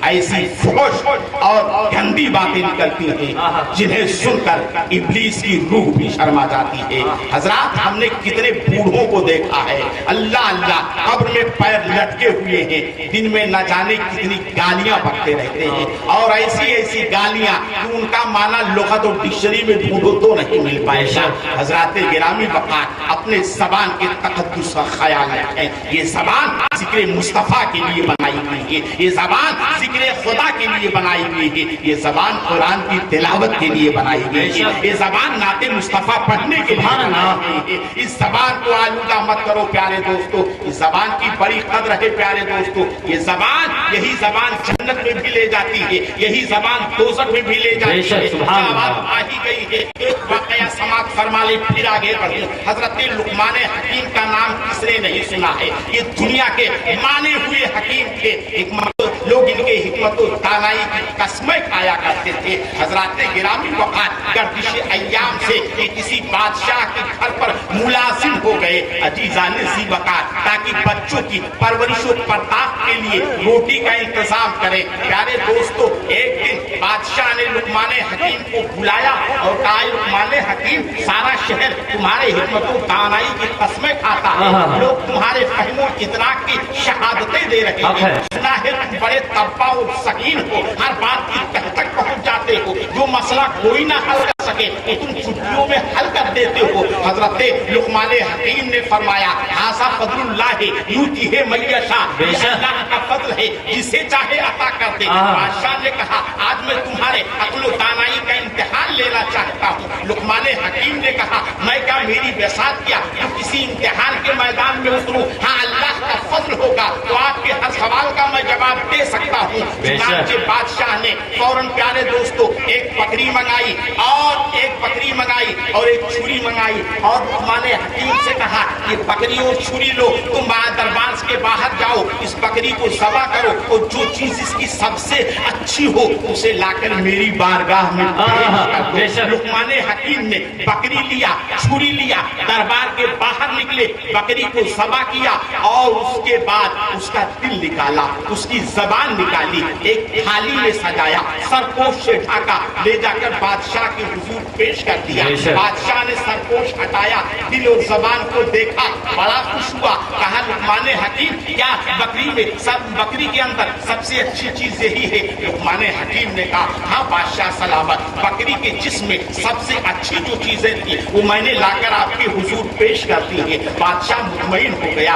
ایسی فحش اور گندی باتیں نکلتی ہیں جنہیں سن کر ابلیس کی روح بھی شرما جاتی ہے۔ حضرات ہم نے کتنے بوڑھوں کو دیکھا ہے اللہ اللہ قبر میں پیر لٹکے ہوئے ہیں، دن میں نہ جانے کتنی گالیاں بکتے رہتے ہیں، اور ایسی ایسی گالیاں کہ ان کا معنی لغت اور ڈکشنری میں ڈھونڈو تو نہیں مل پائے گا۔ حضرات گرامی وقار اپنے زبان کے تقدس کا خیال رکھیں، یہ زبان ذکر مصطفیٰ کے لیے بنائی گئی ہے، یہ زبان ذکر خدا کے لیے بنائی گئی ہے، یہ زبان قرآن کی تلاوت کے لیے بنائی گئی ہے، یہ زبان نعت مصطفیٰ پڑھنے کے لیے بنائی گئی ہے۔ اس زبان کو آلودہ مت کرو پیارے دوستو، اس زبان کی بڑی قدر ہے پیارے دوستو۔ یہ زبان، یہی زبان جنت میں بھی لے جاتی ہے، یہی زبان دوزخ میں بھی لے جاتی ہے۔ آواز آ ہی گئی ہے، ایک واقعہ سماعت فرما لے پھر آگے بڑھیں۔ حضرت لقمان حکیم کا نام کس نے نہیں سنا ہے؟ یہ دنیا کے مانے ہوئے حکیم تھے، لوگ ان کے حکمت و دانائی کی قسمیں کھایا کرتے تھے۔ حضرات گرامی وقار گردش ایام سے یہ کسی بادشاہ کے گھر پر ملازم ہو گئے عزیزان ذی وقار، تاکہ بچوں کی پرورش و پرداخت کے لیے روٹی کا انتظام کریں۔ پیارے دوستو، ایک دن بادشاہ نے لقمان حکیم کو بلایا اور کہا لقمان حکیم، سارا شہر تمہارے حکمت و دانائی کی قسمیں کھاتا ہے، لوگ تمہارے فہم و ادراک کی شہادتیں دے رہے ہیں، سنا ہے تم بڑے طبع و سکین ہو، ہر بات کی تہ تک پہنچ جاتے ہو، جو مسئلہ کوئی نہ حل کر سکے تم چھٹیوں میں حل کر دیتے ہو۔ حضرت لقمان حکیم نے فرمایا ھذا فضل اللہ یؤتیہ من یشاء، یہ اللہ کا فضل ہے جسے چاہے عطا کر دے۔ بادشاہ نے کہا آج میں تمہارے عقل و دانائی کا امتحان لینا چاہتا ہوں۔ لقمان حکیم نے کہا میں کیا میری بساط کیا تو کسی امتحان کے میدان میں اتروں؟ ہاں اللہ کا فضل ہوگا تو آپ کے ہر سوال کا میں جواب دے سکتا ہوں۔ چنانچہ بادشاہ نے فوراً پیارے دوستو ایک بکری منگائی اور ایک چھری منگائی اور لقمان حکیم سے کہا یہ بکری اور چھری لو، تم دربار کے باہر جاؤ، اس بکری کو ذبح کرو اور جو چیز اس کی سب سے اچھی ہو اسے لا کر میری بارگاہ میں پیش کر دو۔ لقمان حکیم نے بکری لیا، چھری لیا، دربار کے باہر نکلے، بکری کو ذبح کیا اور اس کے بعد اس کا دل نکالا، اس کی زبان نکالی، ایک تھالی میں سجایا، سرپوش سے ڈھاکا، لے جا کر بادشاہ کے حضور پیش کر دیا۔ بادشاہ نے سرپوش ہٹایا، دل اور زبان کو دیکھا، بڑا خوش ہوا، کہا لقمان حکیم کیا بکری کے اندر سب سے اچھی چیز یہی ہے؟ لقمان حکیم نے کہا ہاں بادشاہ سلامت، بکری کے جسم میں سب سے اچھی جو چیزیں تھی وہ میں نے لا کر آپ کے حضور پیش کر دی ہے۔ بادشاہ مطمئن ہو گیا،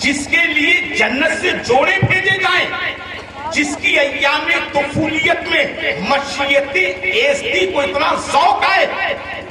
جس کے لیے جنت سے جوڑے بھیجے جائیں، جس کی ایام طفولیت میں مشیت ایستی کو اتنا ذوق آئے،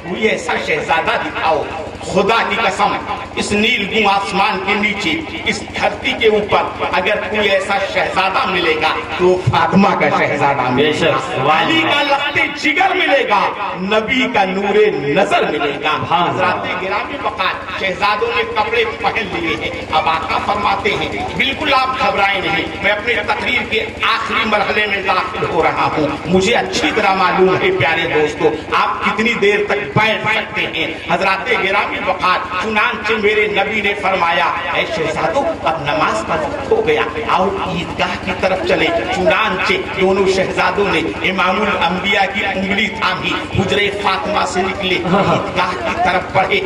کوئی ایسا شہزادہ دکھاؤ خدا کی قسم اس نیلگوں آسمان کے نیچے اس دھرتی کے اوپر اگر کوئی ایسا شہزادہ ملے گا تو فاطمہ کا شہزادہ ملے گا، علی کا لخت جگر ملے گا، نبی کا نور نظر ملے گا۔ حضرات گرامی وقار شہزادوں نے کپڑے پہن لیے ہیں، اب آقا فرماتے ہیں بالکل آپ گھبرائیں نہیں، میں اپنی تقریر کے آخری مرحلے میں داخل ہو رہا ہوں۔ مجھے اچھی طرح معلوم ہے پیارے دوستو آپ کتنی دیر تک بیٹھ سکتے ہیں۔ حضرات گرامی وقار چنانچہ میرے نبی نے فرمایا اے شہزادو اب نماز کا وقت ہو گیا، آؤ عیدگاہ کی طرف چلیں۔ چنانچہ دونوں شہزادوں نے امام الانبیاء کی انگلی تھامی، حجرے فاطمہ سے نکلے عیدگاہ کی طرف بڑھے،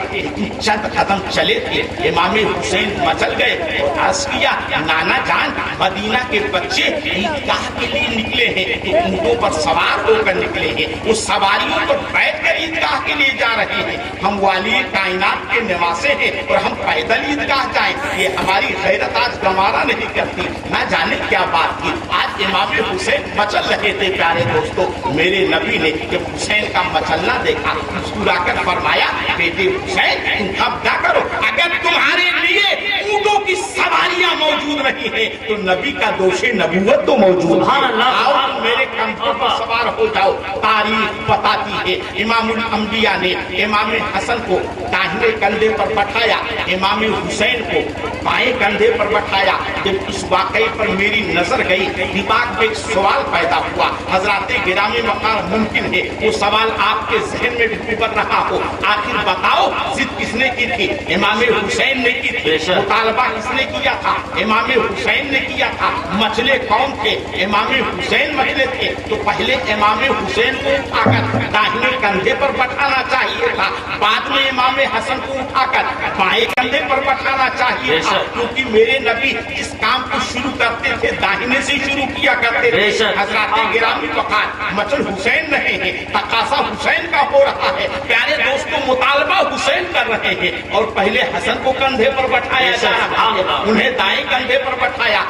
چند قدم چلے تھے امام حسین مچل گئے اور عرض کیا نانا جان مدینہ کے بچے عیدگاہ کے لیے نکلے ہیں، تو اونٹوں پر سوار ہو کر نکلے ہیں، اس سواریوں پر بیٹھ کر عیدگاہ کے لیے جا رہے ہیں، ہم والی کائنات کے نواسے ہیں اور ہم پیدل عیدگاہ جائیں، یہ ہماری غیرت آج گوارا نہیں کرتی۔ نہ جانے کیا بات کی آج امام حسین مچل رہے تھے پیارے دوستو، میرے نبی نے جب حسین کا مچلنا دیکھا مسکرا کر فرمایا بیٹے حسین تم خبر کرو، اگر تمہارے لیے اونٹوں کی سواریاں موجود رہی ہیں تو نبی کا دوش نبوت تو موجود ہے، آؤ میرے کندھوں پر سوار ہو جاؤ۔ تاریخ بتاتی ہے امام الانبیاء نے امام حسن کو داہنے کندھے پر بٹھایا، امام حسین کو بائیں کندھے پر بٹھایا۔ جب اس واقعے پر میری نظر گئی دماغ میں ایک سوال پیدا ہوا، حضرات گرامی وقار ممکن ہے وہ سوال آپ کے ذہن میں بھی ابھر رہا ہو، آخر بتاؤ ضد کس نے کی تھی؟ امام حسین نے کی تھی، مطالبہ کس نے کیا تھا؟ امام حسین نے کیا تھا۔ مچلے کون تھے؟ امام حسین مچلے تھے، تو پہلے امام حسین کو اٹھا کر داہنے کندھے پر بٹھانا چاہیے تھا، بعد میں امام حسن کو اٹھا کر بائیں کندھے پر بٹھانا چاہیے تھا، کیونکہ میرے نبی اس کام کو شروع کرتے تھے داہنے سے شروع کیا کرتے تھے۔ حضرات گرامی وقار مچل حسین رہے ہیں، تقاضا حسین کا ہو رہا ہے، پیارے دوستوں مطالبہ حسین کر رہے ہیں، اور پہلے حسن کو کندھے پر بٹھایا جا رہا ہے، انہیں دائیں کندھے پر بٹھایا،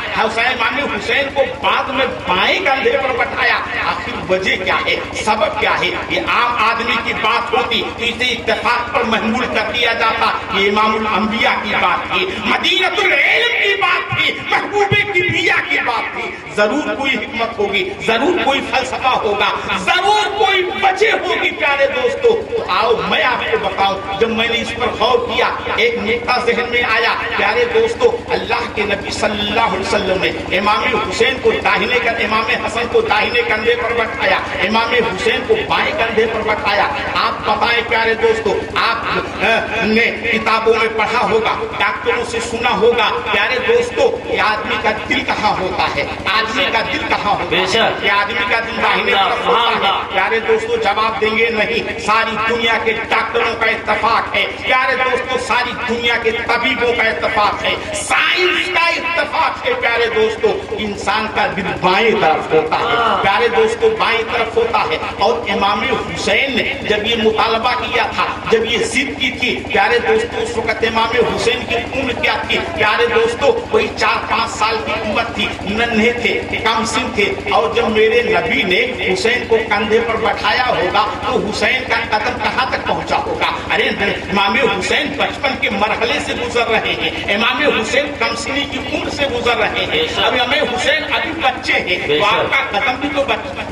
امام حسین کو بعد میں بائیں کندھے پر بٹھایا۔ آخر وجہ کیا ہے؟ سبب کیا ہے؟ یہ عام آدمی کی بات ہوتی تو اسے اتفاق پر محمول کر دیا جاتا، یہ امام الانبیاء کی بات تھی، مدینۃ العلم کی بات تھی، محبوب کبریا کی بات تھی، ضرور کوئی حکمت ہوگی، ضرور کوئی فلسفہ ہوگا، ضرور کوئی وجہ ہوگی پیارے دوستو۔ تو آؤ میں آپ کو بتاؤں، جب میں نے اس پر غور کیا ایک نکتہ ذہن میں آیا پیارے دوستو، اللہ کے نبی صلی اللہ علیہ وسلم نے امام حسین کو داہنے امام حسن کو داہنے کندھے پر بٹھایا، امام حسین کو بائیں کندھے پر بٹھایا۔ آپ بتائیں پیارے دوستو، آپ نے کتابوں میں پڑھا ہوگا، ڈاکٹروں سے سنا ہوگا پیارے دوستو، یہ آدمی کا دل کہاں ہوتا ہے، آدمی کا دل کہاں ہوتا ہے، یہ آدمی کا دل داہنے طرف ہوتا ہے۔ پیارے دوستو جواب دیں گے نہیں، ساری دنیا کے ڈاکٹروں کا اتفاق ہے پیارے دوستو، ساری دنیا کے طبیبوں کا اتفاق ہے، سائنس کا اتفاق ہے پیارے دوستو، انسان کا دل بائیں طرف ہوتا ہے پیارے دوستو، بائیں طرف ہوتا ہے۔ اور امام حسین نے جب یہ مطالبہ کیا تھا، جب یہ ضد کی تھی پیارے دوستو، اس وقت امام حسین کی عمر کیا تھی پیارے دوستو؟ وہی 4-5 سال کی عمر تھی، ننھے تھے، کم سن تھے، اور جب میرے نبی نے حسین کو کندھے پر بٹھایا ہوگا تو حسین کا قدم کہاں تک پہنچا ہوگا؟ ارے امام حسین بچپن کے مرحلے سے گزر رہے ہیں، امام حسین کم سنی کی عمر سے گزر رہے ہیں، اب امام حسین ابھی بچے ہیں تو آپ کا قدم بھی تو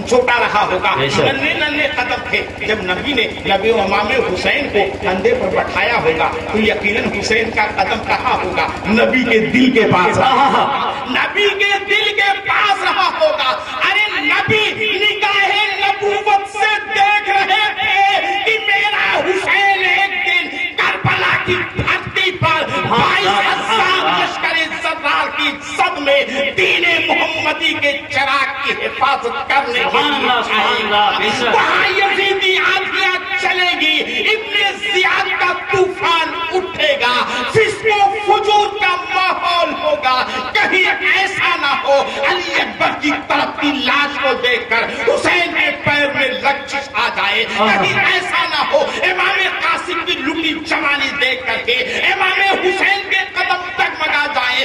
چھوٹا رہا ہوگا، ننھے قدم تھے۔ جب نبی نے امام حسین کو کندھے پر بٹھایا ہوگا تو یقیناً حسین کا قدم کہاں ہوگا؟ نبی کے دل کے پاس رہا، نبی کے دل کے پاس رہا ہوگا۔ ارے نبی نگاہ نبوت سے دیکھ رہے تھے کہ میرا حسین ایک دن کربلا کی دھرتی پر 22,000 لشکر زرار کی صد میں دین محمدی کے چراغ کی حفاظت کرنے کے لیے وہاں یزیدی آندھیاں چلے گی، ابن زیاد کا طوفان اٹھے گا، فسق و فجور کا ماحول ہوگا، کہیں ایسا نہ ہو علی اکبر کی طرف کی لاش کو دیکھ کر حسین کے پیر میں لغزش آ جائے، کہیں ایسا نہ ہو امام قاسم کی لٹی جوانی دیکھ کر کے امام حسین کے قدم ڈگمگا جائے،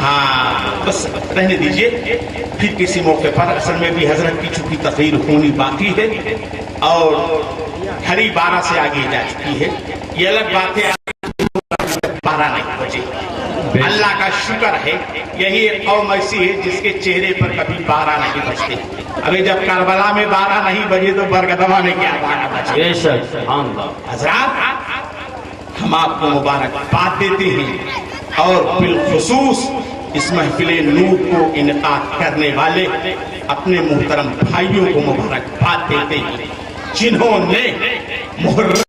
ہاں بس رہنے دیجئے، پھر کسی موقع پر. اصل میں بھی حضرت کی چونکہ تقریر ہونی باقی ہے اور 12:30 سے آگے جا چکی ہے. یہ الگ بات ہے 12 نہیں بجے. اللہ کا شکر ہے یہی ایک قوم ایسی ہے جس کے چہرے پر کبھی 12 نہیں بجتے. ابھی جب کربلا میں 12 نہیں بجے تو برگدما میں کیا 12 بجے. بے شک سبحان اللہ. حضرات ہم آپ کو مبارکباد دیتے ہیں اور بالخصوص اس محفل نور کو انعقاد کرنے والے اپنے محترم بھائیوں کو مبارکباد دیتے ہیں جنہوں نے محرم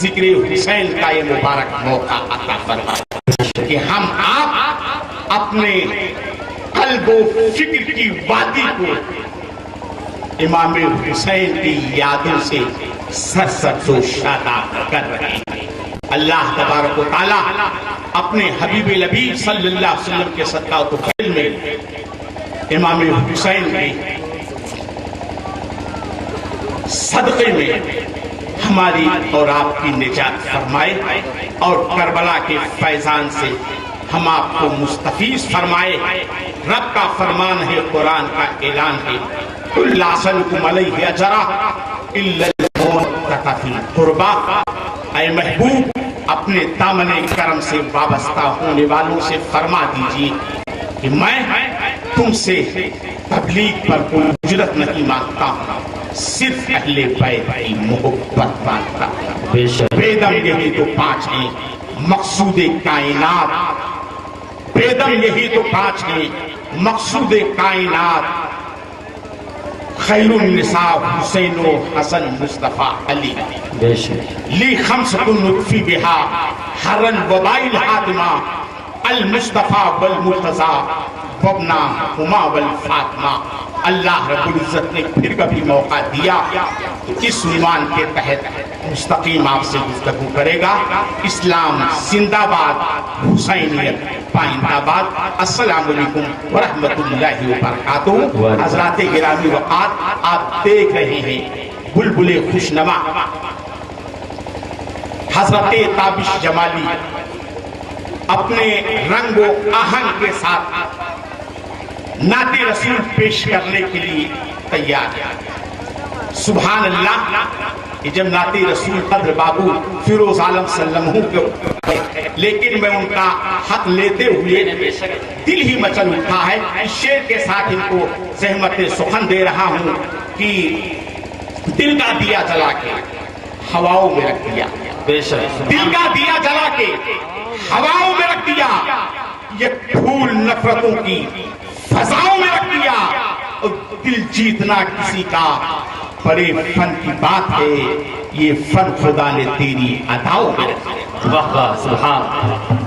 ذکر حسین کا یہ مبارک موقع عطا فرمایا کہ ہم آپ اپنے قلب و فکر کی وادی کو امام حسین کی یادوں سے سرسبز و شاداب کر رہے ہیں. اللہ تبارک و تعالی اپنے حبیب لبیب صلی اللہ علیہ وسلم کے صدقہ و فضل میں امام حسین کے صدقے میں ہماری اور آپ کی نجات فرمائے اور کربلا کے فیضان سے ہم آپ کو مستفیض فرمائے. رب کا فرمان ہے، قرآن کا اعلان ہے، قُلْ لَا أَسْأَلُكُمْ عَلَيْهِ أَجْرًا إِلَّا الْمَوَدَّةَ فِي الْقُرْبَىٰ. اے محبوب اپنے دامن کرم سے وابستہ ہونے والوں سے فرما دیجیے کہ میں تم سے تبلیغ پر کوئی اجرت نہیں مانگتا ہوں، صرف اہل بیت کی محبت مانگتا ہوں. بے شک بیدم یہی تو 5 ہیں مقصود کائنات. بیدم یہی تو 5 ہیں مقصود کائنات. خیر النساء حسین و حسن مصطفیٰ علی. بے شک لی خمسۃ نطفی بہا حر الوباء الحاتمہ المصطفیٰ والمرتضیٰ وابنہ ہما والفاطمہ. اللہ رب العزت نے پھر کبھی موقع دیا تو اس عنوان کے تحت مستقیم آپ سے گفتگو کرے گا. اسلام زندہ باد، حسینیت پائندہ باد. السلام علیکم ورحمۃ اللہ وبرکاتہ. حضرات گرامی وقات آپ دیکھ رہے ہیں بلبل خوشنما حضرت تابش جمالی اپنے رنگ و آہنگ کے ساتھ نعت رسول پیش کرنے کے لیے تیار ہے. سبحان اللہ. کہ جب نعت رسول قدر بابو فیروز عالم صلی اللہ علیہ وسلم، لیکن میں ان کا حق لیتے ہوئے دل ہی مچل اٹھا ہے. اس شعر کے ساتھ ان کو زحمت سخن دے رہا ہوں کہ دل کا دیا جلا کے ہواؤں میں رکھ دیا. بے شک دل کا دیا جلا کے ہواؤں میں رکھ دیا. یہ پھول نفرتوں کی فضاؤں میں رکھ دیا. اور دل جیتنا کسی کا بڑے فن کی بات ہے، یہ فن خدا نے تیری اداؤں میں رکھ دیا. واہ واہ سبحان.